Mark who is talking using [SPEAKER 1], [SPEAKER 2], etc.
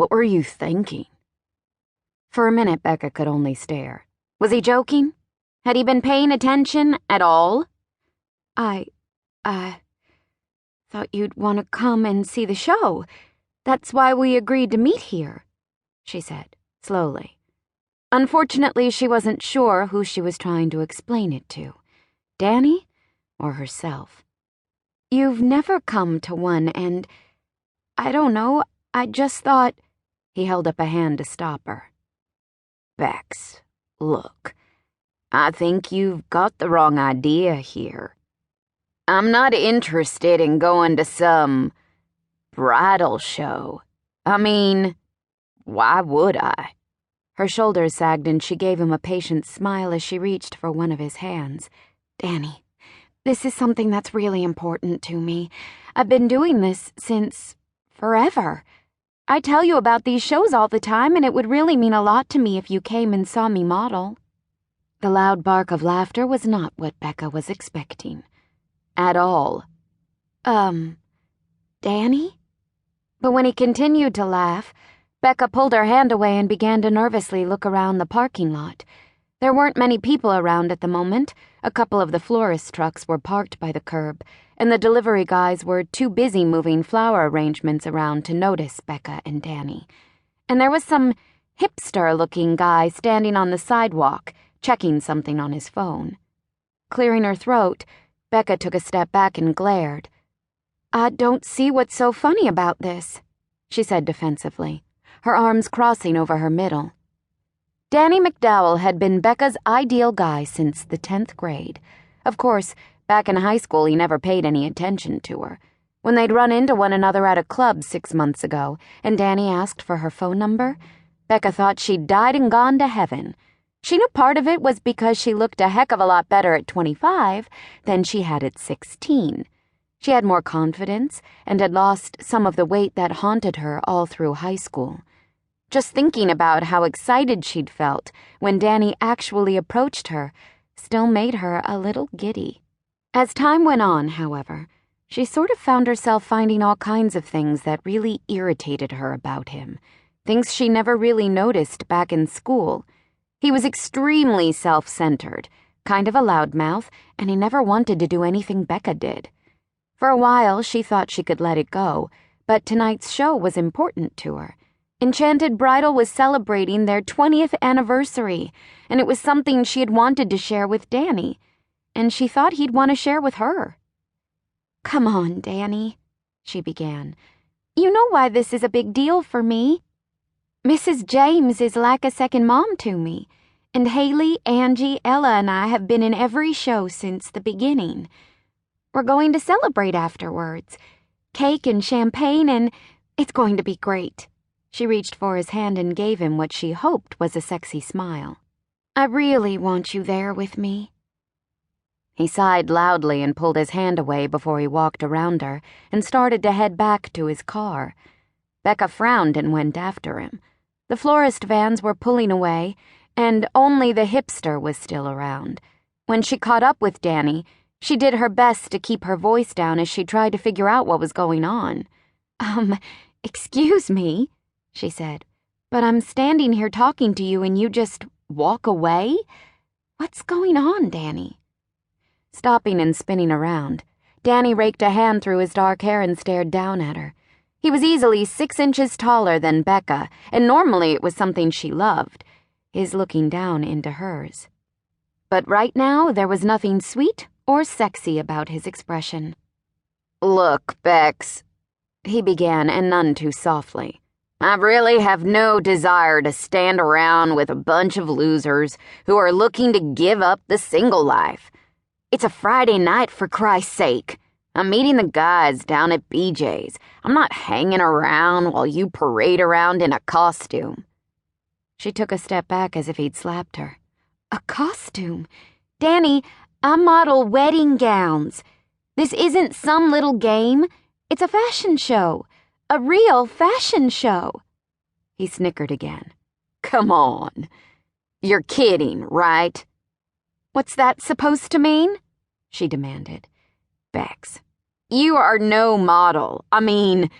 [SPEAKER 1] What were you thinking?" For a minute, Becca could only stare. Was he joking? Had he been paying attention at all? I thought you'd want to come and see the show. That's why we agreed to meet here," she said, slowly. Unfortunately, she wasn't sure who she was trying to explain it to, Danny or herself. "You've never come to one, and I don't know, I just thought—" He held up a hand to stop her. "Bex, look, I think you've got the wrong idea here. I'm not interested in going to some bridal show. I mean, why would I?" Her shoulders sagged and she gave him a patient smile as she reached for one of his hands. "Danny, this is something that's really important to me. I've been doing this since forever. I tell you about these shows all the time, and it would really mean a lot to me if you came and saw me model." The loud bark of laughter was not what Becca was expecting. At all. Danny?" But when he continued to laugh, Becca pulled her hand away and began to nervously look around the parking lot. There weren't many people around at the moment. A couple of the florist trucks were parked by the curb, and the delivery guys were too busy moving flower arrangements around to notice Becca and Danny. And there was some hipster-looking guy standing on the sidewalk, checking something on his phone. Clearing her throat, Becca took a step back and glared. "I don't see what's so funny about this," she said defensively, her arms crossing over her middle. Danny McDowell had been Becca's ideal guy since the 10th grade. Of course, back in high school he never paid any attention to her. When they'd run into one another at a club 6 months ago, and Danny asked for her phone number, Becca thought she'd died and gone to heaven. She knew part of it was because she looked a heck of a lot better at 25 than she had at 16. She had more confidence and had lost some of the weight that haunted her all through high school. Just thinking about how excited she'd felt when Danny actually approached her still made her a little giddy. As time went on, however, she sort of found herself finding all kinds of things that really irritated her about him, things she never really noticed back in school. He was extremely self-centered, kind of a loudmouth, and he never wanted to do anything Becca did. For a while, she thought she could let it go, but tonight's show was important to her. Enchanted Bridal was celebrating their 20th anniversary, and it was something she had wanted to share with Danny, and she thought he'd want to share with her. "Come on, Danny," she began. "You know why this is a big deal for me. Mrs. James is like a second mom to me, and Hailey, Angie, Ella, and I have been in every show since the beginning. We're going to celebrate afterwards. Cake and champagne, and it's going to be great." She reached for his hand and gave him what she hoped was a sexy smile. "I really want you there with me." He sighed loudly and pulled his hand away before he walked around her and started to head back to his car. Becca frowned and went after him. The florist vans were pulling away, and only the hipster was still around. When she caught up with Danny, she did her best to keep her voice down as she tried to figure out what was going on. Excuse me," she said, "but I'm standing here talking to you and you just walk away? What's going on, Danny?" Stopping and spinning around, Danny raked a hand through his dark hair and stared down at her. He was easily 6 inches taller than Becca, and normally it was something she loved, his looking down into hers. But right now there was nothing sweet or sexy about his expression. "Look, Bex," he began, and none too softly. "I really have no desire to stand around with a bunch of losers who are looking to give up the single life. It's a Friday night, for Christ's sake. I'm meeting the guys down at BJ's. I'm not hanging around while you parade around in a costume." She took a step back as if he'd slapped her. "A costume? Danny, I model wedding gowns. This isn't some little game. It's a fashion show. A real fashion show." He snickered again. "Come on. You're kidding, right?" "What's that supposed to mean?" she demanded. "Bex, you are no model. I mean,